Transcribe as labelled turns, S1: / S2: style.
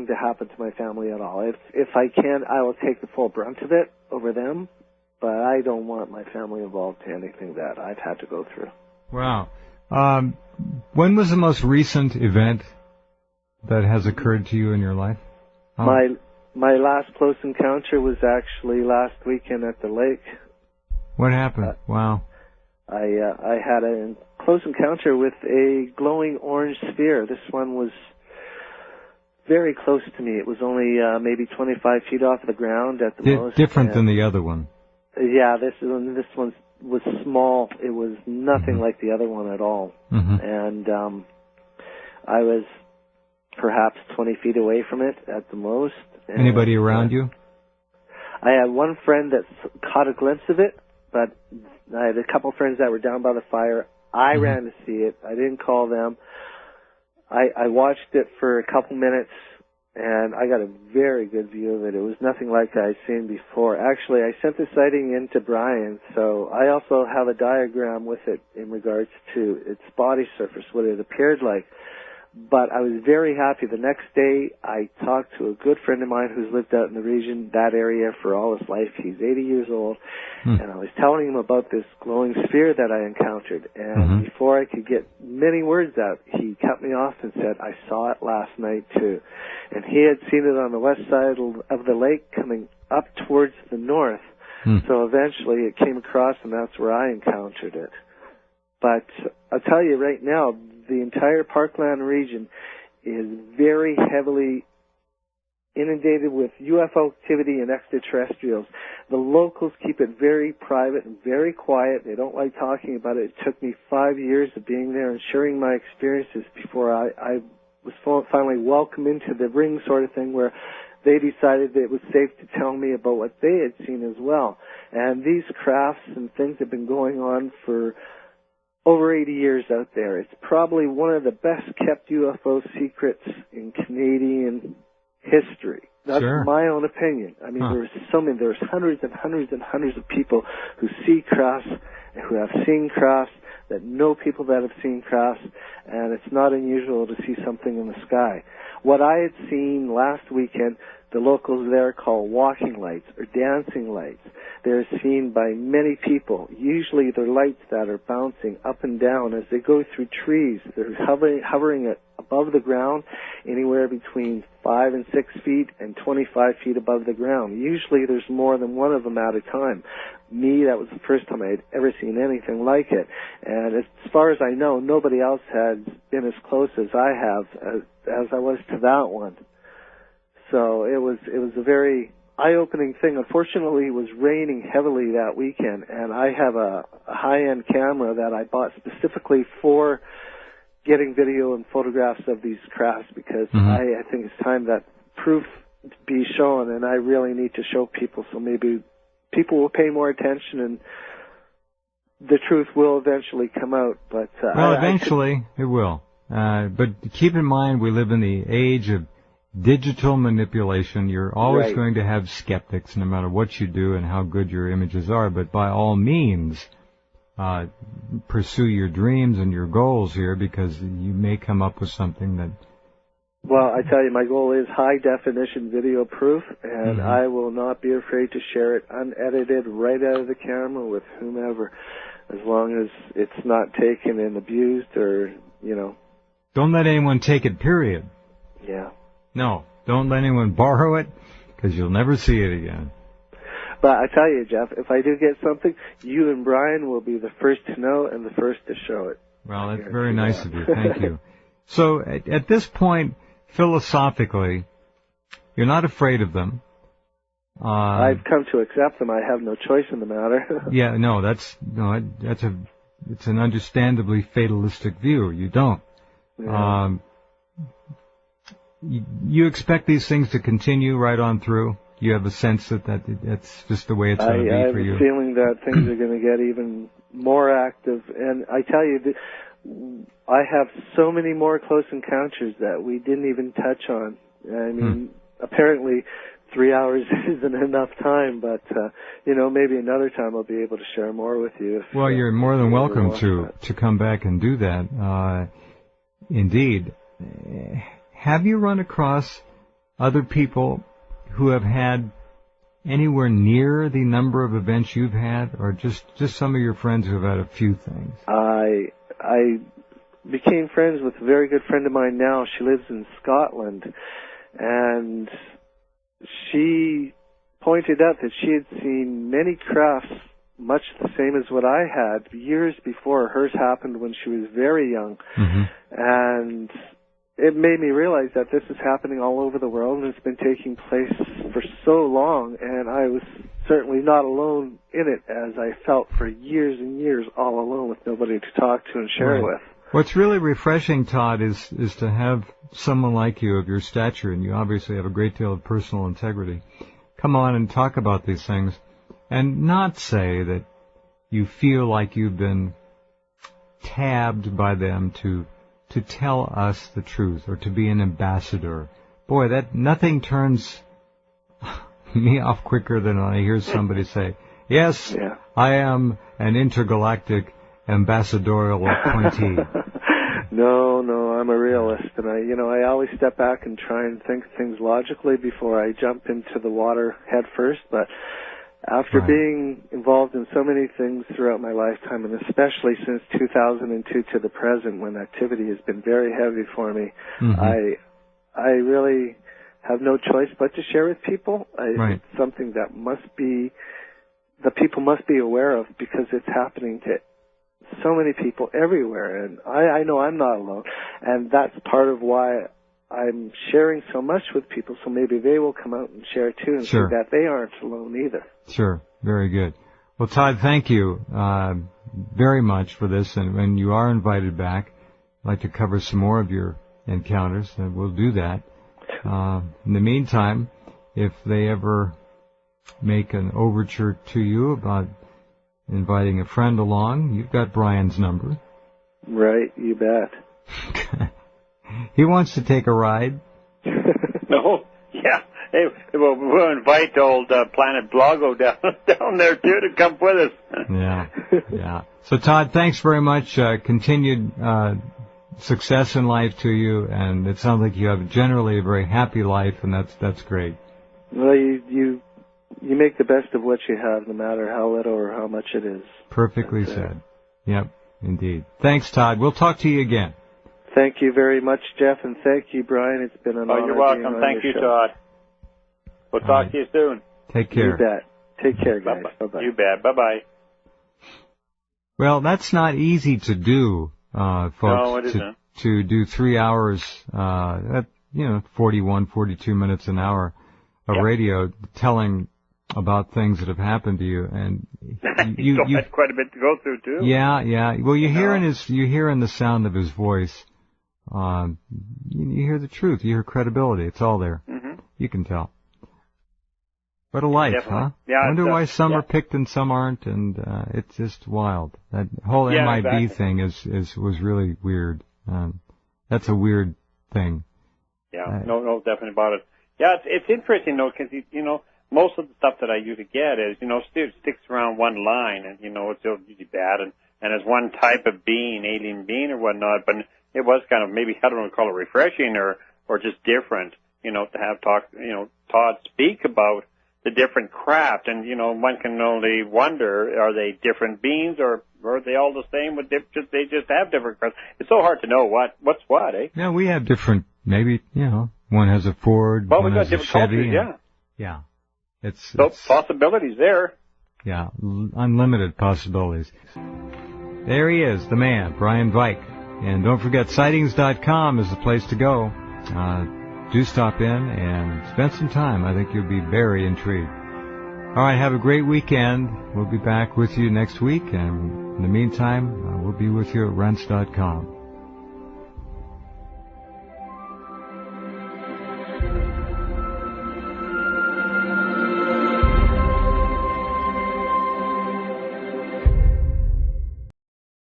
S1: to happen to my family at all. If I can, I will take the full brunt of it over them, but I don't want my family involved in anything that I've had to go through.
S2: Wow. When was the most recent event that has occurred to you in your life?
S1: My last close encounter was actually last weekend at the lake.
S2: What happened? Wow.
S1: I had a close encounter with a glowing orange sphere. This one was very close to me. It was only maybe 25 feet off the ground at the most.
S2: Different than the other one.
S1: Yeah, this one was small. It was nothing like the other one at all. And I was perhaps 20 feet away from it at the most. And
S2: anybody around you?
S1: I had one friend that caught a glimpse of it, but I had a couple friends that were down by the fire. I ran to see it. I didn't call them. I watched it for a couple minutes, and I got a very good view of it. It was nothing like I'd seen before. Actually, I sent the sighting in to Brian, so I also have a diagram with it in regards to its body surface, what it appeared like. But I was very happy. The next day, I talked to a good friend of mine who's lived out in the region, that area, for all his life. He's 80 years old. And I was telling him about this glowing sphere that I encountered. And before I could get many words out, he cut me off and said, I saw it last night, too. And he had seen it on the west side of the lake coming up towards the north. So eventually it came across, and that's where I encountered it. But I'll tell you right now, the entire Parkland region is very heavily inundated with UFO activity and extraterrestrials. The locals keep it very private and very quiet. They don't like talking about it. It took me 5 years of being there and sharing my experiences before I was finally welcomed into the ring sort of thing, where they decided that it was safe to tell me about what they had seen as well. And these crafts and things have been going on for over 80 years out there. It's probably one of the best kept UFO secrets in Canadian history. That's my own opinion. I mean, there's hundreds and hundreds and hundreds of people who see crafts, who have seen crafts, that know people that have seen crafts, and it's not unusual to see something in the sky. What I had seen last weekend, the locals there call walking lights or dancing lights. They're seen by many people. Usually they're lights that are bouncing up and down as they go through trees. They're hovering above the ground, anywhere between 5 and 6 feet and 25 feet above the ground. Usually there's more than one of them at a time. Me, that was the first time I had ever seen anything like it. And as far as I know, nobody else had been as close as I have, as I was to that one. So it was a very eye-opening thing. Unfortunately, it was raining heavily that weekend, and I have a high-end camera that I bought specifically for getting video and photographs of these crafts, because I think it's time that proof be shown, and I really need to show people, so maybe people will pay more attention and the truth will eventually come out. But
S2: eventually it will. But keep in mind, we live in the age of digital manipulation. You're always going to have skeptics, no matter what you do and how good your images are. But by all means, pursue your dreams and your goals here, because you may come up with something that...
S1: Well, I tell you, my goal is high-definition video proof, and I will not be afraid to share it unedited right out of the camera with whomever, as long as it's not taken and abused or, you know...
S2: Don't let anyone take it, period.
S1: Yeah.
S2: No, don't let anyone borrow it, because you'll never see it again.
S1: But I tell you, Jeff, if I do get something, you and Brian will be the first to know and the first to show it.
S2: Well, that's very nice of you. Thank you. So at this point, philosophically, you're not afraid of them.
S1: I've come to accept them. I have no choice in the matter.
S2: Yeah, no, it's an understandably fatalistic view. You don't. Yeah. You expect these things to continue right on through? You have a sense that that's just the way it's going to be for you?
S1: I have a feeling that things are going to get even more active. And I tell you, I have so many more close encounters that we didn't even touch on. I mean, apparently 3 hours isn't enough time, but, maybe another time I'll be able to share more with you.
S2: Well, you're more than welcome to come back and do that. Indeed. Have you run across other people who have had anywhere near the number of events you've had, or just some of your friends who have had a few things?
S1: I became friends with a very good friend of mine now. She lives in Scotland, and she pointed out that she had seen many crafts much the same as what I had years before. Hers happened when she was very young. Mm-hmm. And it made me realize that this is happening all over the world, and it's been taking place for so long, and I was certainly not alone in it, as I felt for years and years all alone with nobody to talk to and share with.
S2: What's really refreshing, Todd, is to have someone like you of your stature, and you obviously have a great deal of personal integrity, come on and talk about these things, and not say that you feel like you've been tabbed by them to tell us the truth or to be an ambassador. Boy, that nothing turns me off quicker than when I hear somebody say, yes, I am an intergalactic ambassadorial appointee.
S1: No, I'm a realist, and I always step back and try and think things logically before I jump into the water head first, but after being involved in so many things throughout my lifetime, and especially since 2002 to the present, when activity has been very heavy for me, I really have no choice but to share with people. It's something that the people must be aware of, because it's happening to so many people everywhere, and I know I'm not alone, and that's part of why I'm sharing so much with people, so maybe they will come out and share too, and see that they aren't alone either.
S2: Sure. Very good. Well, Todd, thank you very much for this, and when you are invited back, I'd like to cover some more of your encounters, and we'll do that. In the meantime, if they ever make an overture to you about inviting a friend along, you've got Brian's number.
S1: Right, you bet.
S2: He wants to take a ride.
S3: No, yeah. Hey, we'll invite old Planet Blago down there, too, to come with us.
S2: Yeah. So, Todd, thanks very much. Continued success in life to you, and it sounds like you have generally a very happy life, and that's great.
S1: Well, you make the best of what you have, no matter how little or how much it is.
S2: Perfectly said. Yep, indeed. Thanks, Todd. We'll talk to you again.
S1: Thank you very much, Jeff, and thank you, Brian. It's been an honor.
S3: You're welcome. Thank you, Todd. We'll talk to you soon.
S2: Take care.
S1: You bet. Take care, guys. Bye-bye.
S3: You bet. Bye-bye.
S2: Well, that's not easy to do, folks.
S3: No, it isn't.
S2: To do 3 hours, 41, 42 minutes an hour of radio telling about things that have happened to you, and you
S3: had quite a bit to go through too.
S2: Yeah. Well, you hear in the sound of his voice, you hear the truth, you hear credibility. It's all there. Mm-hmm. You can tell. What a life, huh?
S3: Yeah.
S2: I wonder why some are picked and some aren't, and it's just wild. That whole MIB thing was really weird. That's a weird thing.
S3: Yeah. No, definitely about it. Yeah, it's interesting though, because most of the stuff that I usually get is, it sticks around one line, and, it's usually bad, and it's one type of being, alien being or whatnot, but it was kind of maybe, I don't want to call it refreshing or just different, to have Todd speak about the different craft, and, one can only wonder, are they different beings, or are they all the same, they just have different crafts? It's so hard to know what's what, eh?
S2: Yeah, we have different, maybe, one has a Ford, one has a Chevy.
S3: Cultures,
S2: yeah. It's
S3: possibilities there.
S2: Yeah, unlimited possibilities. There he is, the man, Brian Vike. And don't forget, Sightings.com is the place to go. Do stop in and spend some time. I think you'll be very intrigued. All right, have a great weekend. We'll be back with you next week. And in the meantime, we'll be with you at Rense.com.